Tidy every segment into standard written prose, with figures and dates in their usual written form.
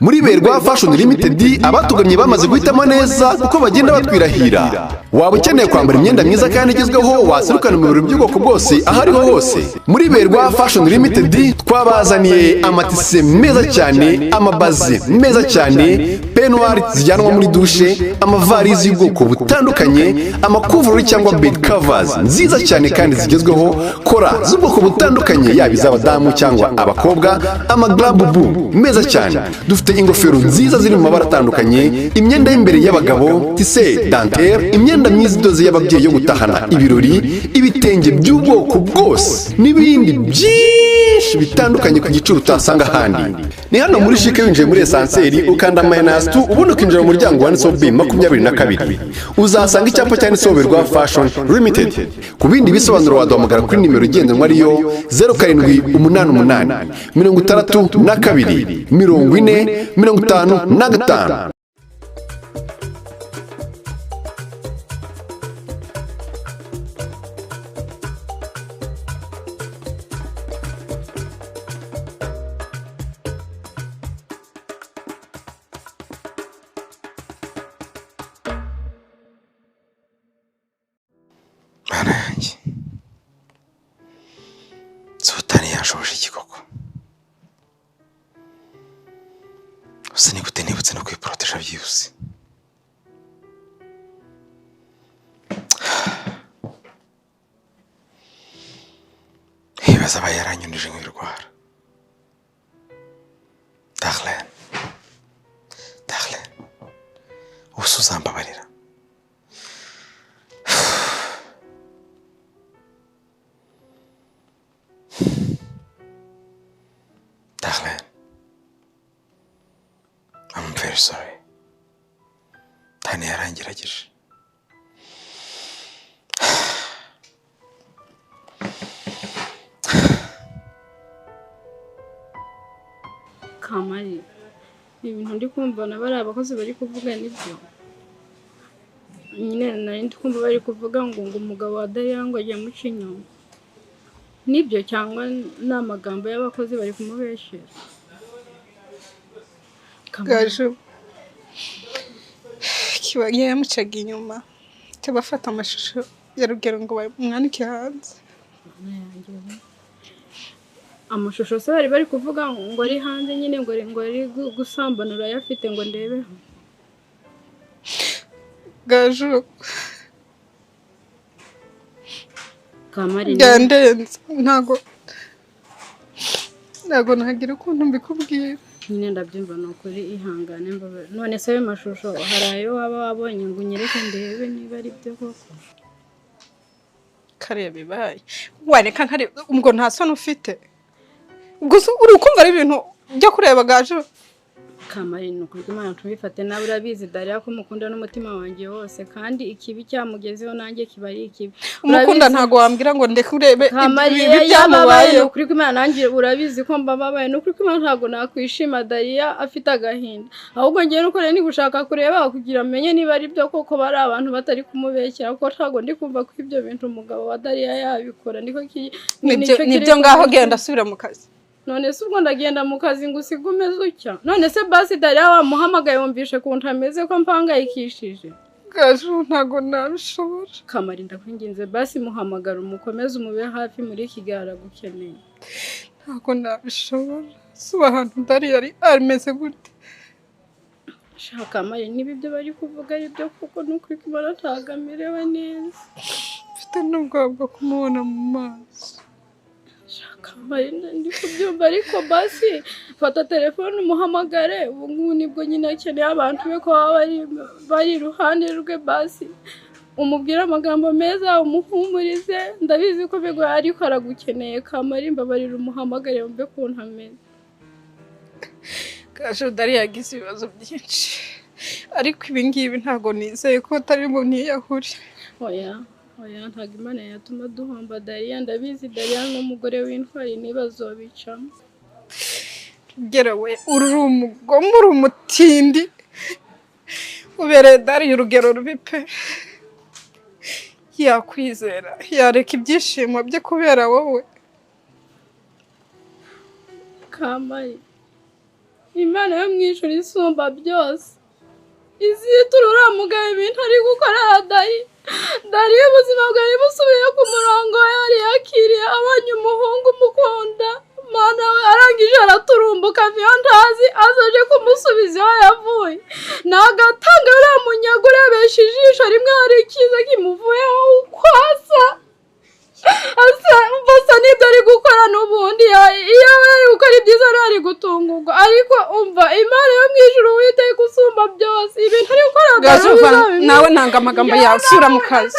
muri Berwa Fashion Limited abatugamye bamaze guhitamo neza kuko bagenda batwirahira. Waba ukeneye kwambara imyenda myiza kandi igezweho waserukana mu birori by'ubwoko bwose ahariho hose. Muri Berwa Fashion Limited twabazaniye amatise meza cyane, amabaze meza cyane, peignoir zijyanwa muri douche, amavarizi y'ubwoko butandukanye, amakuvurori cyangwa bed covers nziza cyane kandi zigezweho, kora z'ubwoko butandukanye yaba iz'abadamu cyangwa abakobwa, amaglabubu meza cyane. Dufite ingofero nziza ziri mu mabara atandukanye, imyenda y'imbere y'abagabo, tise, dentelle, imyenda myiza idoze y'ababyeyi yo gutahana ibirori, ibitenge by'ubwoko bwose n'ibindi byinshi bitandukanye ku giciro utasanga ahandi. Ni hano muri Chic winjiye muri Esanseri ukanda -2 ubundi ukinjira mu muryango wanditseho B22. Uzasanga icyapa cyanditseho Berwa Fashion Limited. Ku bindi bisobanuro waduhamagara kuri nimero igendanwa ariyo 0788 62 40 55. Manange Sultani yashoje ikikoko usa ni gute nibutse no kwiproteja byihuse. Hibaza bayaranyunije nk'ibirwara. Darlene usuzambabarira. Darlene, I'm very sorry. Tani yarangirageje. Kamari, ibintu ndi kumva bari abakozi bari kuvuga nibyo. Nyine nari ndi kumva bari kuvuga ngo umugabo wa Darlene ajya muca inyuma. Nibyo cyangwa n'amagambo y'abakozi bari kumubeshera. Gaju kibagiye yamucaga inyuma cyabafata amashusho ya Rugero ngo bamwanike hanze. Amashusho se bari kuvuga ngo ari hanze nyine ngo ari gusambanura yafite ngo ndebeho. Gaju Kamari byandenze ntago nagira ukuntu mbikubwira. Nyine ndabyumva no kuri ihangane mbabe. None se ayo mashusho hari ayo waba wabonye ngo unyereke ndebe niba ari byo koko. Karebe baye wareka ntari ngo nta soni ufite. Gusa urukumva ari ibintu byo kureba Gaju. Kamari n'ukuri Imana tubifate nawe urabizi Darlene ko mukunda n'umutima wanjye wose kandi ikibi cyamugezeho nanjye kiba ari ikibi. Umukunda ntago wambwira ngo ndeke urebe ibi byamubaye. Ukuri Imana nanjye urabizi ko mbababaye. N'ukuri Imana ntago nakwishima Darlene afite agahinda. Ahubwo ngiye nuko ni gushaka kureba kugira amenye niba ari byo koko bari abantu batari kumubekera ko ntago ndi kumva ko ibyo bintu umugabo wa Darlene yabikora niko nibyo ngaho genda asubira mu kazi. None se ubwo ndagenda mu kazi ngo usigume zucya. None se basi Darlene wamuhamagaye wumvishe kuntu ameze ko mpangayikishije. Gaju ntago nabishobora. Kamari ndakwinginze basi muhamagara umukomeze umube hafi muri Kigara gukeneye. Ntago nabishobora. Suba ahantu Darlene yari ameze gute. Shaka Kamari nibyo bari kuvuga ari byo kuko n'ukuri Imana ntagamerewe neza. Mfite n'ubwoba bwo kumubona mu maso. Kamari ndi kubyumva ariko basi fata telefone umuhamagare. Ubu nibwo nyine akeneye abantu be ko bari iruhande rwe basi. Umubwire amagambo meza umuhumurize. Ndabizi ko bigoye ariko aragukeneye Kamari mbabarira umuhamagare wumve kuntu ameze. Gaju Darlene yagize ibibazo byinshi. Ariko ibi ngibi ntago nizeye ko atari mu niyahuri. Oya ntago Imana yatuma duhomba Darlene. Ndabizi Darlene n'umugore w'intwari ntibazobicamo. Rugero we uri umugome uri umutindi. Ubere Darlene urugero rubi pe. Yakwizera yareka ibyishimo bye kubera wowe. Kamari Imana yo mu ijuru isumba byose izitura uriya mugabo ibintu ari gukorera Dari ubuzima bwari busubiye ku murongo yari yakiriye abonye umuhungu umukunda Mana we arangije araturumbuka viyo ntazi azaje kumusubiza aho yavuye nagatanga uriya munyago urebesha ijisho rimwe hari ikiza kimuvuyeho ukwasa asa nibyo ari gukora n'ubundi iyo ari gukora ibyiza ari gutungurwa ariko umva Imana yo mu ijuru Uwiteka usumba byose ibintu ari gukora nawe nanga amagambo yawe sura mu kazi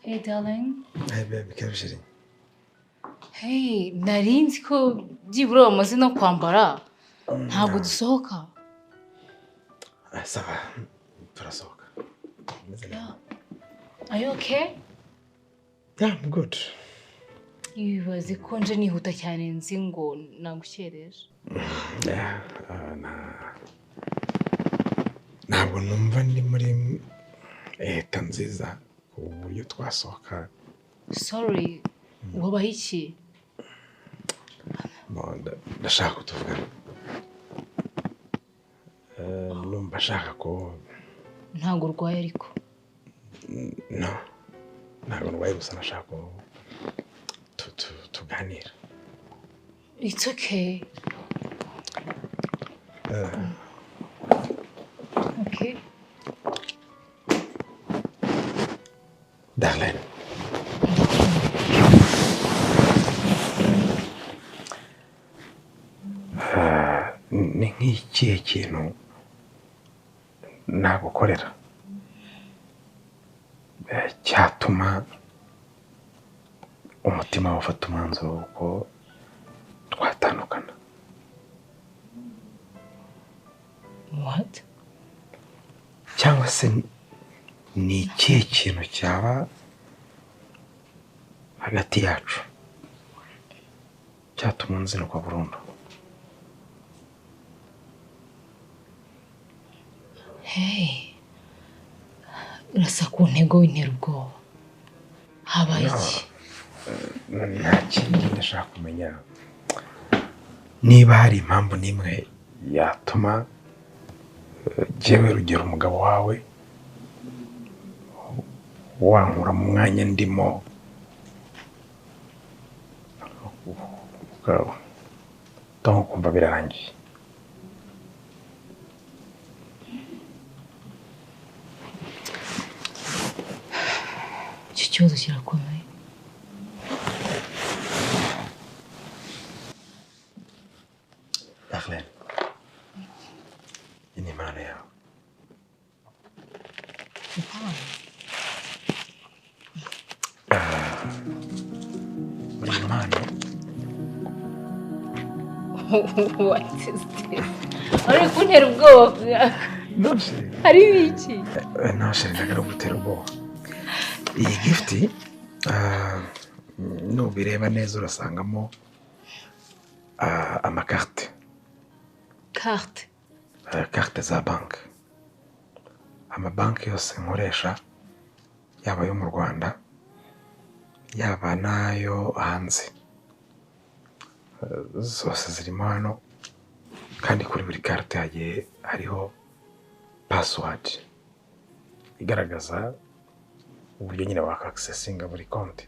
Hey, darling. Hey, baby, kabishiri. Hey, narinzi ko byibura bamaze no kwambara. Ntabwo dusohoka. Sawa, turasohoka. Yeah. Are you okay? Yeah, I'm good. Ibibaze ko nje nihuta cyane nzi ngo nagukereje. Yeah, ntabwo numva ndi muri leta nziza ku buryo twasohoka. Sorry, wabaye iki? Ndashaka kutuvugana. Numva ashaka ko ntabwo urwaye ariko. No, ntabwo ndwaye gusa nashaka ko tuganira. It's okay. Okay. Darlene. Ni nk'ikihe kintu nagukorera cyatuma umutima ufata umwanzuro ko twatandukana? What? Cyangwa se ni ikihe kintu cyaba hagati yacu cyatuma unzinukwa burundu? Hey, urasa ku ntego w'intera ubwoba. Habaye iki? Nta kindi ndashaka kumenya niba hari impamvu n'imwe yatuma jyewe Rugero umugabo wawe wankura mu mwanya ndimo ukaho kumva birarangiye. Icyo kibazo kirakomeye. Darlene, iyi ni impano yawe. Buri impano. What is this? Ari kuntera ubwoba. No, sheri. Ari iki? No, sheri, ntabwo ari ugutera ubwoba. Iyi gifti nubireba neza urasangamo amakarte. Carte? Carte za banki. Amabanki yose nkoresha yaba yo mu Rwanda yaba nayo hanze zose zirimo hano, kandi kuri buri carte hagiye hariho password igaragaza uburyo nyine waka accessinga buri konti.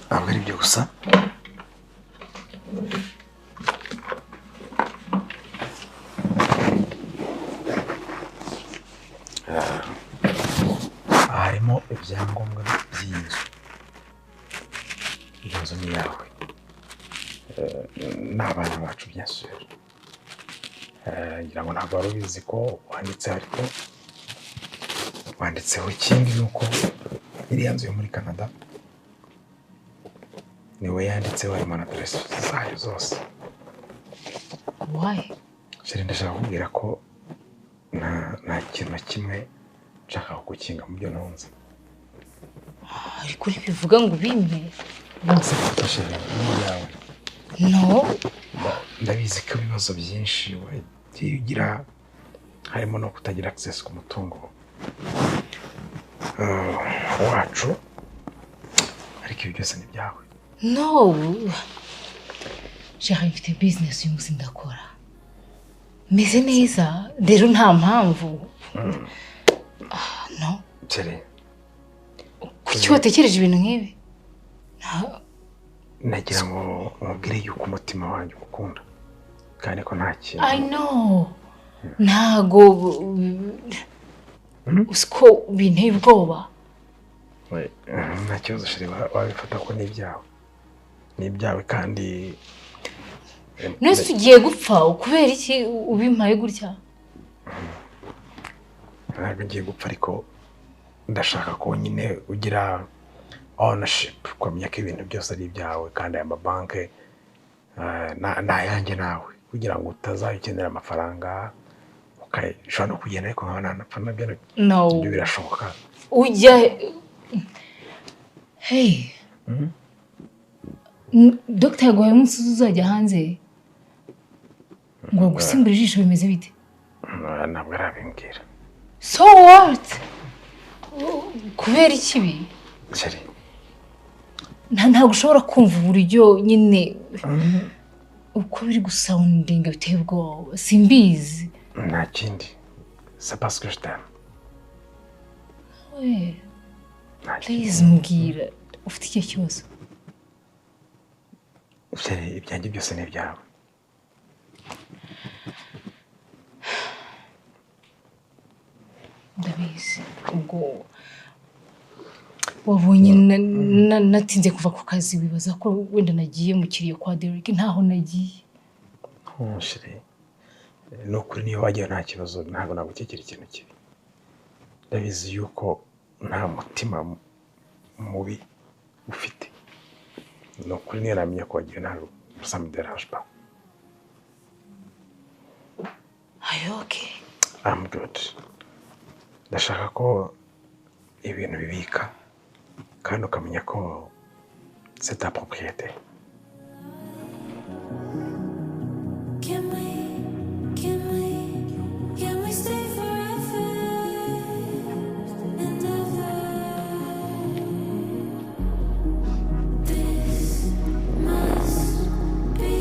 Ntabwo ari byo gusa, harimo ibyangombwa by'inzu. Iyo nzu ni yawe n'abana bacu bien sûr. Ngira ngo ntabwo wari ubizi ko wanditse, ariko wanditseho ikindi nuko iriya nzu yo muri Canada niwe yanditseho, harimo na adresse zayo zose. Why? Sheri, ndashaka kubwira ko nta kintu na kimwe nshaka kugukinga mu byo ntunze. ariko ntibivuga ngo ubimpe. Fashe yawe. No. Ndabizi ko ibibazo byinshi wagiye ugira harimo no kutagira access ku mutungo wacu, ariko ibi byose ni byawe. No. J'ai mfite business uyu munsi ndakora. Meze neza, rero nta mpamvu. No. Tere. Kuki watekereje ibintu nk'ibi? Nagira ngo mubwire yuko umutima wanjye ukunda kandi ko nta kintu. I know. Ntago usko binteye ubwoba. Nta kibazo shiri, wabifata ko ni ibyawe kandi nese ugiye gupfa kubera iki ubimpaye gutya? Ntabwo ngiye gupfa, ariko ndashaka ko nyine ugira ownership, kumenya ko ibintu byose ari ibyawe kandi aya mabanki nayanjye nawe, kugira ngo utazayikenera amafaranga ukashobora no kugenda ariko nkaba nanapfa nabyo. No. Ibyo birashoboka. Ujya hey. Dr. yaguhaye umunsi uzajya hanze ngo gusimbura ijisho bimeze bite? Ntabwo arabimbwira. So what? Kubera ikibi? Seri. Ntabwo ushobora kumva uburyo nyine uko biri gusoundinga biteye ubwoba. Simbizi. Nta kindi. C'est parce que je t'aime. Oui. Please mbwira ufite icyo kibazo. Seri, ibyanjye byose ni ibyawe. Ndabizi. Ubwo wabonye natinze kuva ku kazi, wibaza ko wenda nagiye mukiriye kwa Derek. Ntaho nagiye. Seri, no kuri niyo wagiye nta kibazo, ntabwo nagukekera ikintu kibi. Ndabizi yuko nta mutima mubi ufite. No kuri niyo namenya ko wagiye ntabwo ça me dérange pas. Are you okay? I'm good. Ndashaka ko ibintu bibika kandi ukamenya ko c'est ta propriété. Can we stay forever and ever? This must be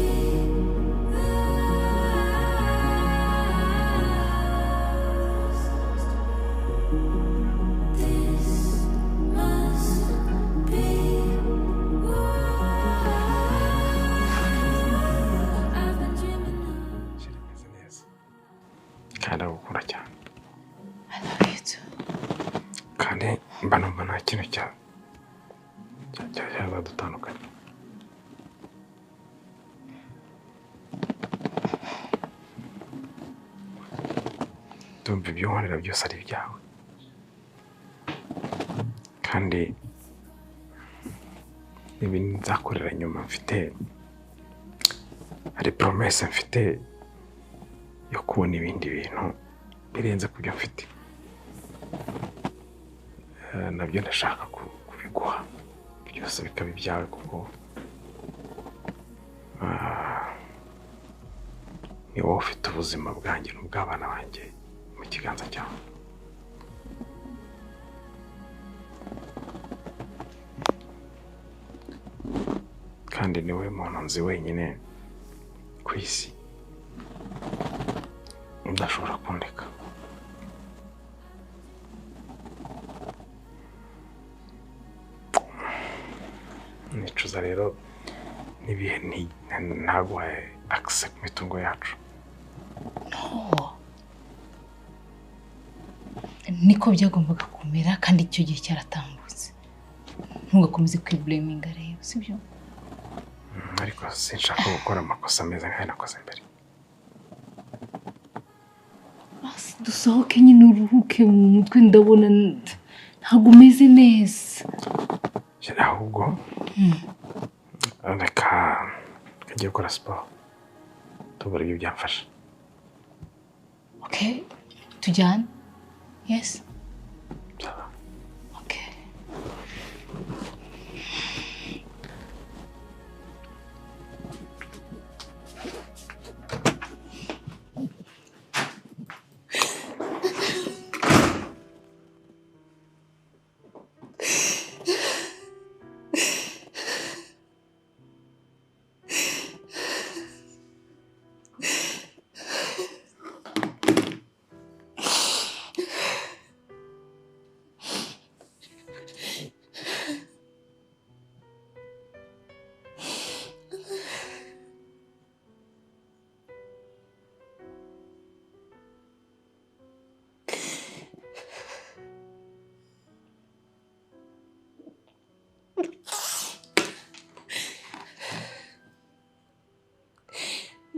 Ndagukunda cyane. I love you too. Kandi mba numva nta kintu cyazadutandukanya. Ndumva ibyo nkorera byose ari ibyawe. Kandi ibintu nzakorera nyuma hari promesse mfite yo kubona ibindi bintu birenze kubyo mfite. Nabyo ndashaka kubiguha byose bikaba ibyawe, kuko ni wowe ufite ubuzima bwanjye n'ubw'abana banjye mu kiganza cyawe. Kandi ni wowe muntu nzi wenyine ku isi udashobora kundeka. Nicuza rero n'ibihe ntaguhaye access ku mitungo yacu. No. Niko byagombaga kumera kandi icyo gihe cyaratambutse. Ntugakomeze kwiblaminga rero, sibyo? Ariko sinshaka gukora amakosa meza nk'ayo nakoze mbere. Dusohoke nyine uruhuke mu mutwe, ndabona ntabwo umeze neza. Ahubwo reka ngiye gukora siporo tubura ibyo byamfasha. Okay, tujyane? Yes? Sawa. Okay.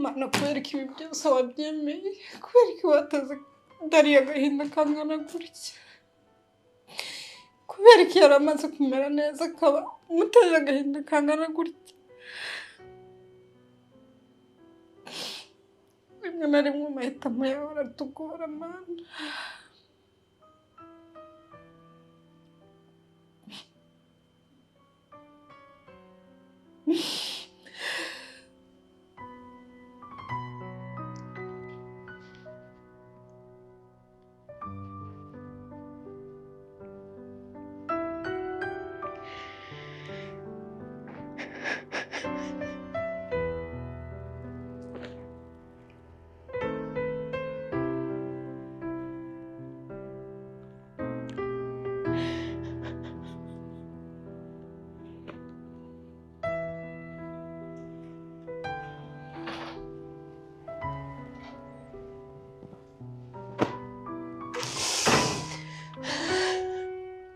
Mana kubera ko ibi byose wabyemeye kubera ko wataze Dariya agahinda kangana gutya kubera ko yari amaze kumera neza akaba umuteye agahinda kangana gutya rimwe na rimwe amahitamo yawe aratugora Mana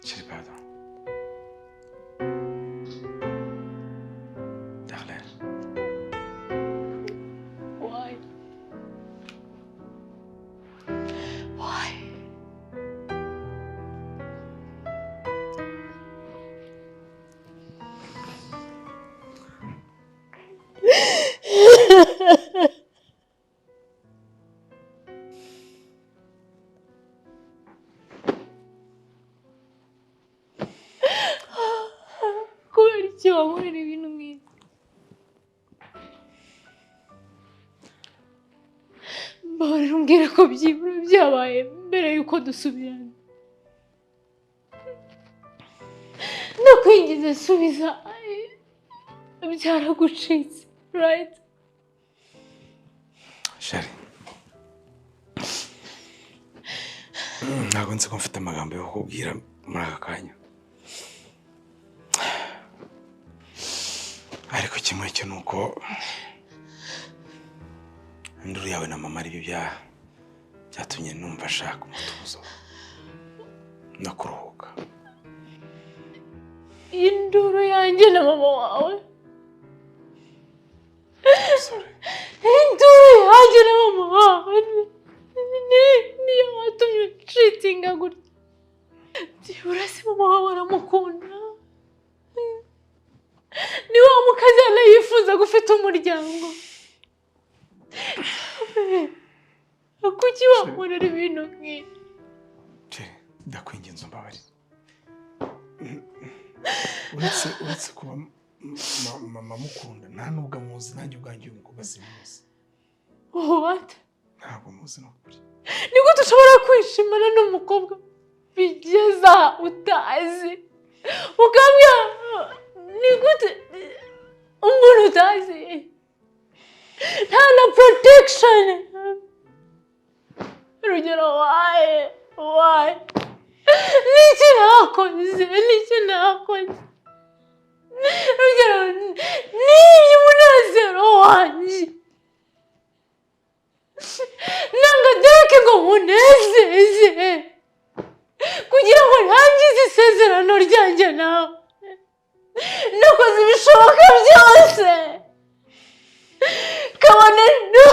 Chérie, pardon. Darlene. Why? Why? Kubera iki wankorera ibintu nk'ibi? Mbabarira umbwire ko byibura byabaye mbere y'uko dusubirana. Ndakwinginze subiza byaragucitse, right? Chérie. Ntabwo nzi ko mfite amagambo yo kukubwira muri aka kanya. Ariko kimwe cyo ni uko induru yawe na mama ari byo byatumye numva ashaka umutuzo no kuruhuka. Induru yanjye na mama wawe? Sorry. Induru yanjye na mama wawe niyo watumye unshitinga gutya. Byibura se mama wawe aramukunda? Ni wa mukazana yifuza gufite umuryango. Kuki wankorera ibintu nk'ibi? Chérie, ndakwinginze umbabarire. Uretse kuba mama mukunda nta nubwo amuzi nanjye ubwanjye uyu mukobwa simuzi. What? Ntabwo muzi n'ukuri. Ni gute ushobora kwishimana n'umukobwa bigeza utazi? Ukamya ni gute umuntu utazi? Nta na protection. Rugero why? Niki nakoze? Rugero ni umunezero wanjye. Nanga deke ngo munezeze kugira ngo ntangize isezerano ryanjye nawe. Nakoze ibishoboka byose. Kabone no.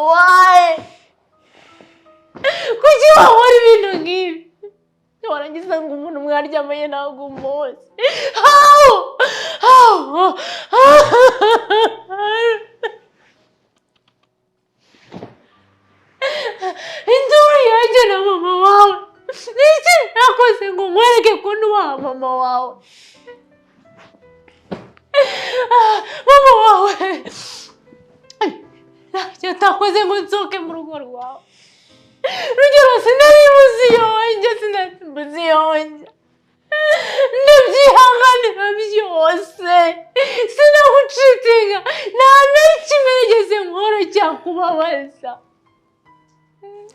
Why? Kuki wahora ibintu nk'ibi? Warangiza ngo umuntu mwaryamanye ntabwo umuzi. How? Induru yanjye na mama wawe. Niki nakoze ngo nkwereke ko nubaha mama wawe? Mama wawe ntacyo atakoze ngo nsohoke mu rugo rwawe. Rugero sinari buzi yonjye, sinari yonjye. Ndabyihanganira byose. Sinagucitinga. Nta na kimwe nigeze nkora cyakubabaza.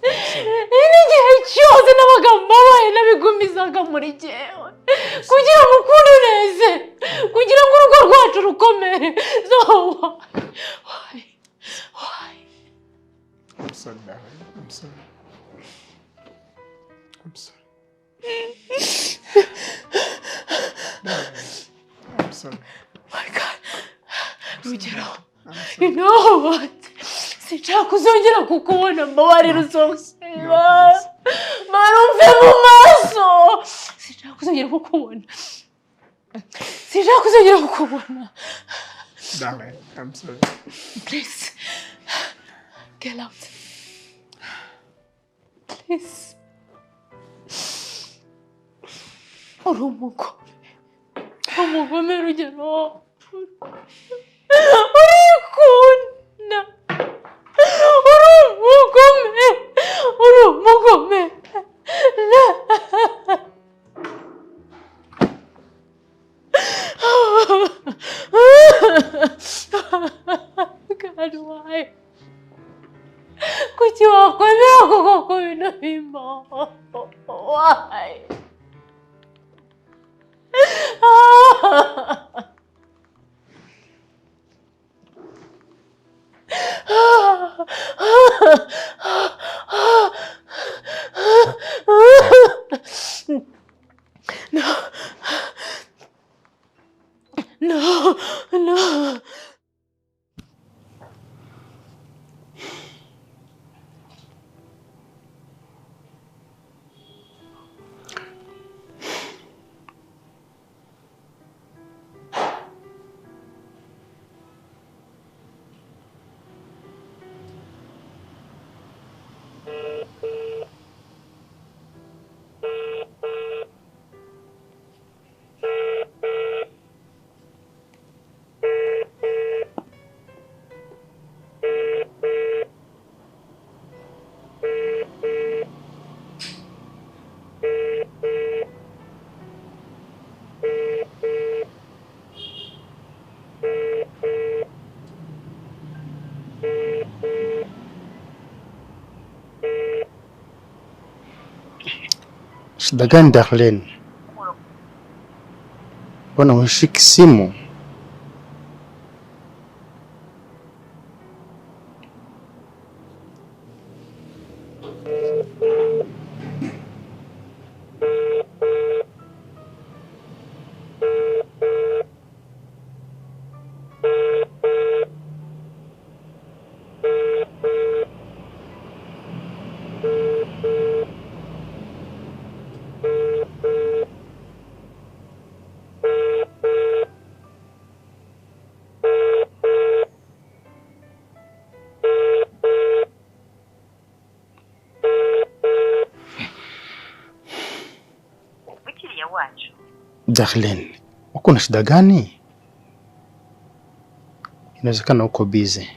N'igihe cyose nabaga mbabaye nabigumizaga muri jyewe kugira ngo ukunde neze, kugira ngo urugo rwacu rukomere. So why? I'm sorry, darling. I'm sorry. Darling, I'm sorry. My God. Rugero, you know what? Sinshaka kuzongera kukubona mbabarira uzoseba. Marumve mu maso. Sinshaka kuzongera kukubona. Sinshaka kuzongera kukubona. Darling, I'm sorry. Please. Get out. Please. Umugome Rugero. Urikunda. Urumugome. God, why? Kuki wakwemera kuko bino bimbaho? Why? No. Shida gani Darlene? Mbona unashika simu? Darlene, uko na shida gani? Inawezekana uko busy.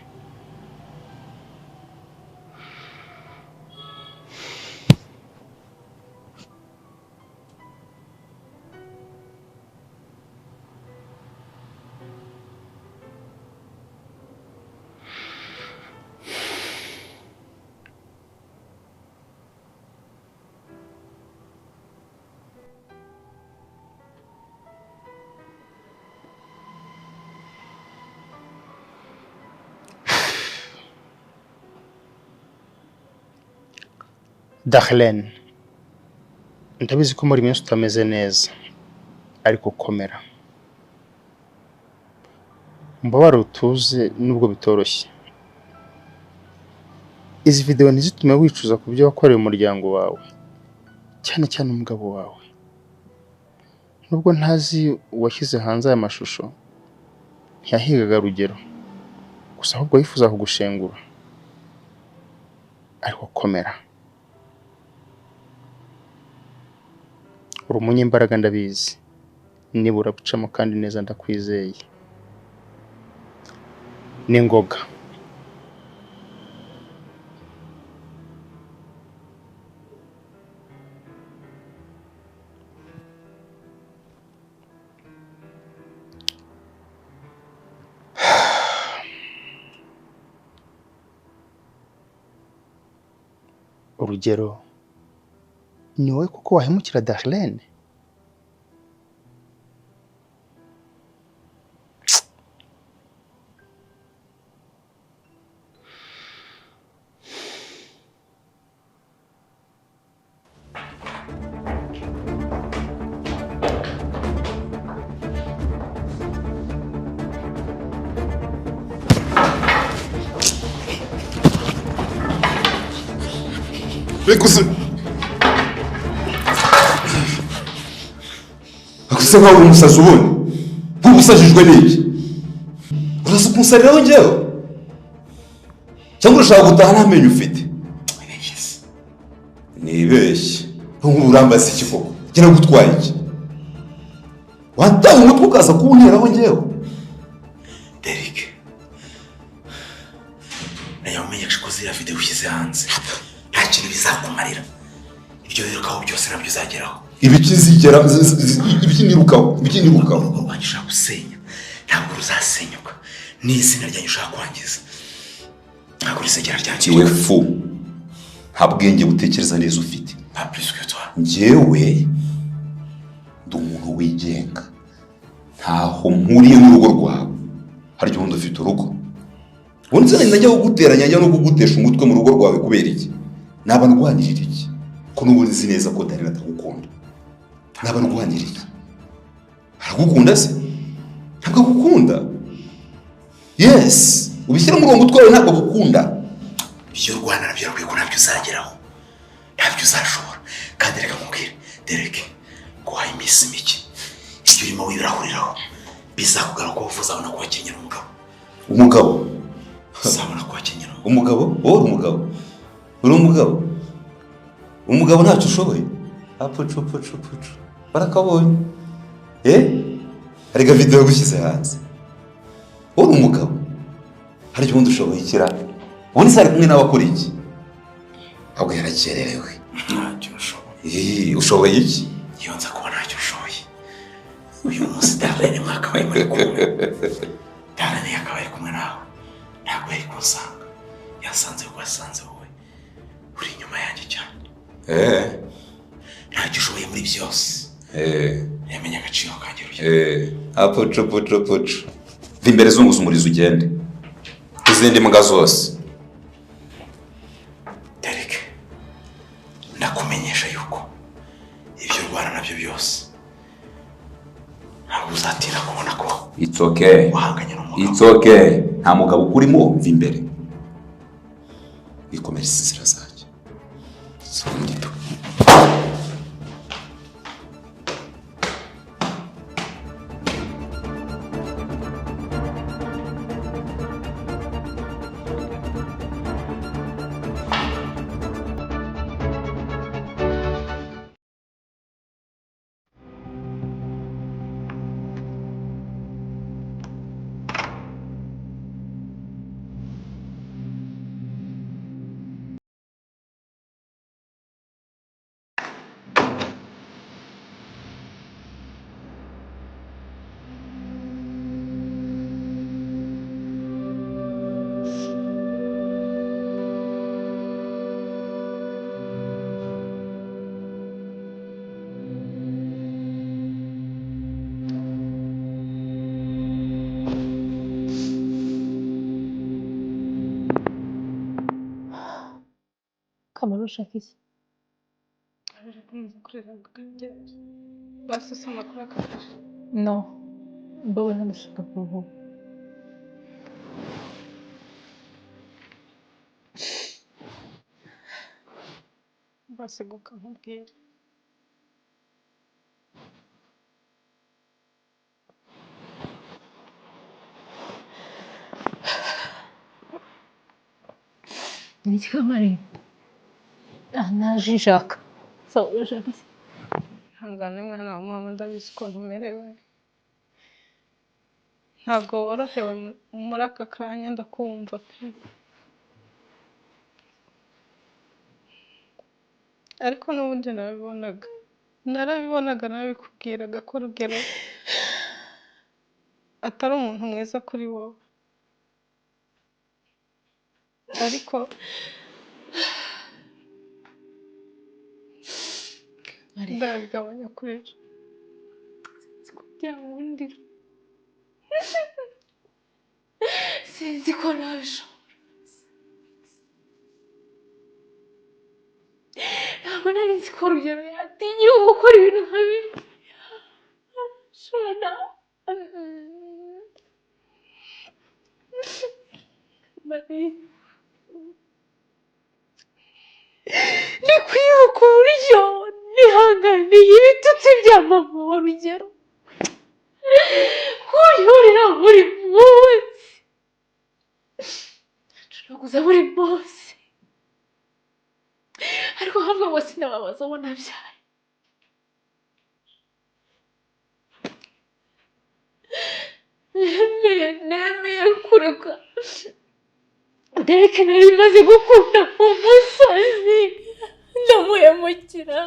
Darlene, ndabizi ko muri minsi utameze neza, ariko komera. Mbabara utuze nubwo bitoroshye. Izi video ntizitume wicuza ku byo wakoreye umuryango wawe, cyane cyane umugabo wawe. Nubwo ntazi washyize hanze aya mashusho, ntiyahigaga Rugero, gusa ahubwo yifuza kugushengura. Ariko komera. Uri umunyembaraga ndabizi, nibura bucamo kandi neza ndakwizeye. Ni ngoga. Rugero, ni wowe kuko wahemukira Darlene? reka se nkaho uri umusazi ubundi nk'ubu usajijwe n'iki uraza kumusariraho njyewe cyangwa urashaka gutaha nta menyo ufite nibeshye nk'ubu urambaza iki koko gira gutwara iki wataye umutwe ukaza kuwunteraho njyewe Derek nayo umenyesha ko ziriya video ushyize hanze nta kintu bizakumarira ibyo wirukaho byose nabyo uzageraho ibikizigera ibikinirukaho urugo rwanjye ushaka gusenya ntabwo ruzasenyuka n'izina ryanjye ushaka kwangiza ntabwo rizegera ryanjye kiwe fu nta bwenge butekereza neza ufite nta plus que toi njyewe ndi umuntu wigenga ntaho mpuriye n'urugo rwawe harya ubundi ufite urugo ubundi se najya kuguteranya njya no kugutesha umutwe mu rugo rwawe kubera iki naba ndwanirira iki ko n'ubundi nzi neza ko Darlene atagukunda naba ndwanirira iki aragukunda se ntabwo agukunda yes ubishyira mu mutwe wawe ntabwo agukunda ibyo Rwanda nabyo rwego ntabyo uzageraho ntabyo uzashobora kandi reka nkubwire Derek ko wahaye iminsi mike ibyo urimo wibirahuriraho bizakugaruka ko uzabona ko wakenyera umugabo uzabona ko wakenyera umugabo uri umugabo ntacyo ushoboye apucu barakabonye harega video gushyize hanze uri umugabo harya ubundi ushoboye ikira ubundi se ari kumwe n'abakora iki ahubwo yarakererewe ntacyo ushoboye ushoboye iki iyo nza kuba ntacyo ushoboye uyu munsi Darlene mwakabaye muri kumwe Darlene yakabaye ari kumwe nawe ntabwo yari kunsanga yasanze ko wasanze wowe uri inyuma yanjye cyane ntacyo ushoboye muri byose yamenye agaciro kanjye Rugero apucu va imbere zunguza umurizo ugende izindi mbwa zose Derek ndakumenyesha yuko ibyo Rwanda nabyo byose ntabwo uzatinda kubona ko it's okay wahanganye n'umugabo it's okay nta mugabo ukurimo va imbere ikomereza inzira zanjye songito Kamaro ushaka iki? aje kumva kurira bwanjye basose amakuru akafasha No, mbabona ndashaka kuruhuka. baseguka nkubwira Ni iki Kamari? Naje nshaka. So urashaka iki? hangane mwana wa mama ndabizi ukuntu umerewe ntabwo worohewe muri aka kanya ndakumva pe ariko n'ubundi narabikubwiraga ko Rugero atari umuntu mwiza kuri wowe ariko ndabigabanya kurira kugira ngo undi Sinzi ko nabishobora. Ntabwo nari nzi ko Rugero yatinyuka gukora ibintu nkabi. Shona. Mari. Ni wemeye ibitutsi bya mama wa Rugero kurihurira buri munsi turaguza buri munsi ariko havuga ngo sinababaza abo nabyaye nemeye kureka Derek nari maze gukunda umusazi ndamuhemukira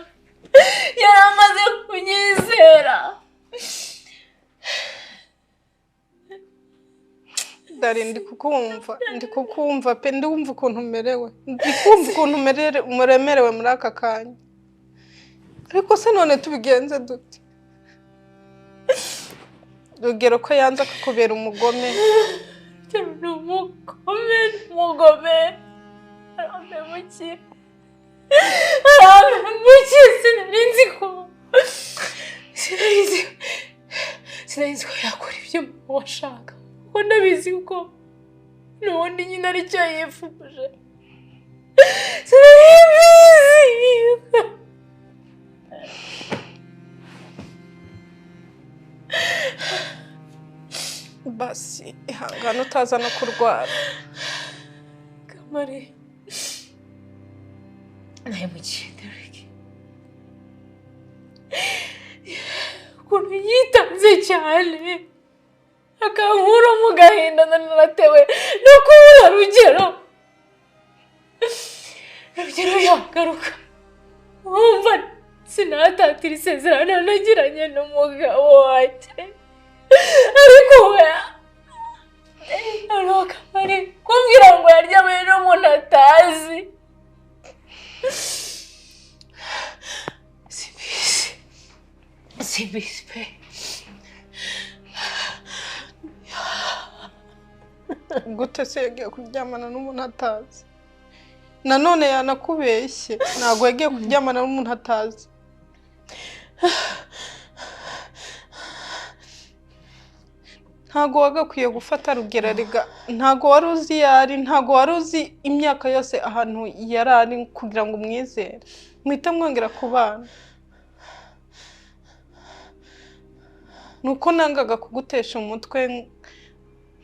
yari amaze kunyizera Darlene ndi kukumva pe ndumva ukuntu umerewe ndi kumva ukuntu umerewe muri aka kanya ariko se none tubigenze dute Rugero ko yanze kukubera umugome cyane umugome aramemukira sinari nzi ko yakora ibyo washaka kuko ndabizi ko n'ubundi nyine aricyo yifuje sinabizi basi ihangane utaza no kurwara Kamari nahemukiye Derek ukuntu yitanze cyane akankura mu gahinda naratewe no kubura Rugero yagaruka wumva sinatatira isezerano nagiranye n'umugabo wanjye ariko we Kamari kumbwira ngo yaryamye n'umuntu atazi simbizi pe gute se yagiye kuryamana n'umuntu atazi nanone yanakubeshye ntabwo yagiye kuryamana n'umuntu atazi ntabwo wagakwiye gufata Rugero ariga ntabwo wari uzi yari ntabwo wari uzi imyaka yose ahantu yari ari kugira ngo umwizere muhita mwongera kubana nuko nangaga kugutesha umutwe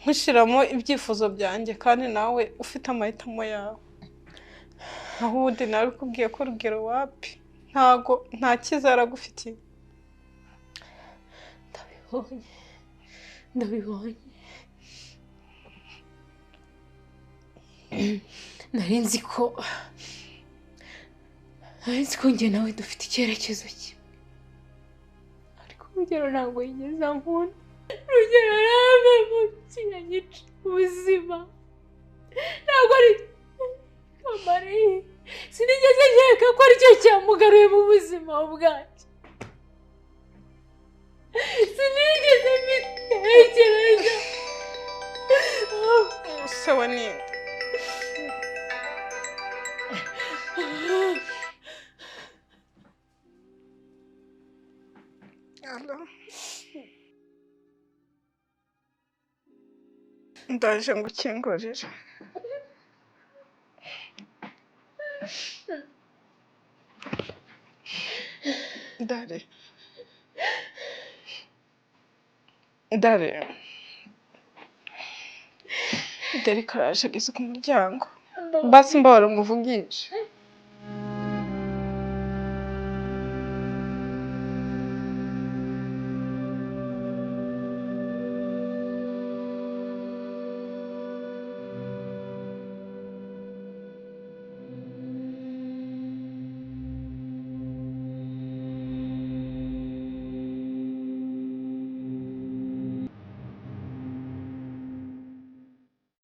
nkushyiramo ibyifuzo byanjye kandi nawe ufite amahitamo yawe aho ubundi nawe kubwiye ko Rugero wapi nta cyiza yaragufitiye ndabibonye nari nzi ko njye nawe dufite icyerekezo kimwe ariko Rugero ntabwo yigeze ankunda Rugero yarampemukira yica ubuzima ntabwo ari Kamari sinigeze nkeka ko aricyo cyamugaruye mu buzima bwanjye sinigeze mbitekereza se we ni ndaje ngukingurire Darlene Derek araje ageze ku muryango basi mbahora umuvugisha